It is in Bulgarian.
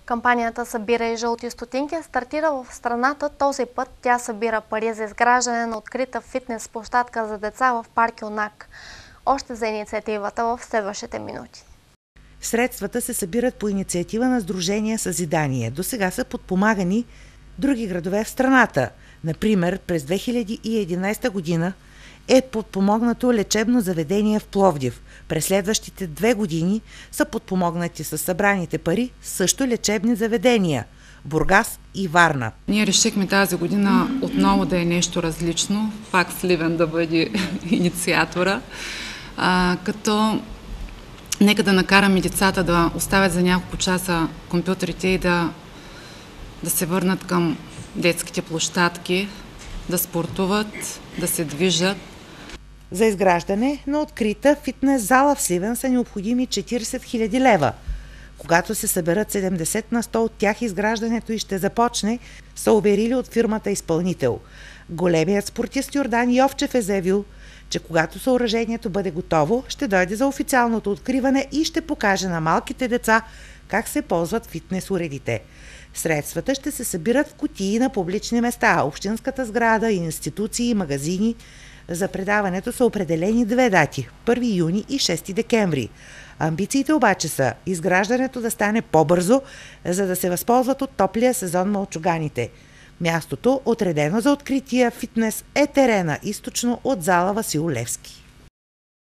Кампанията "Събирай жълти стотинки" стартира в страната. Този път тя събира пари за изграждане на открита фитнес площадка за деца в парк Юнак. Още за инициативата в следващите минути. Средствата се събират по инициатива на Сдружение Съзидание. Досега са подпомагани други градове в страната. Например, през 2011 година е подпомогнато лечебно заведение в Пловдив. През следващите 2 години са подпомогнати със събраните пари също лечебни заведения – Бургас и Варна. Ние решихме тази година отново да е нещо различно, пак Сливен да бъде инициатора, като нека да накараме децата да оставят за няколко часа компютрите и да се върнат към детските площадки, да спортуват, да се движат. За изграждане на открита фитнес зала в Сливен са необходими 40 000 лева. Когато се съберат 70 на 100 от тях, изграждането и ще започне, са уверили от фирмата изпълнител. Големият спортист Йордан Йовчев е заявил, че когато съоръжението бъде готово, ще дойде за официалното откриване и ще покаже на малките деца как се ползват фитнес уредите. Средствата ще се събират в кутии на публични места, общинската сграда, институции и магазини. За предаването са определени 2 дати – 1 юни и 6 декември. Амбициите обаче са изграждането да стане по-бързо, за да се възползват от топлия сезон малчуганите. Мястото, отредено за открития фитнес, е терена източно от зала Васил Левски.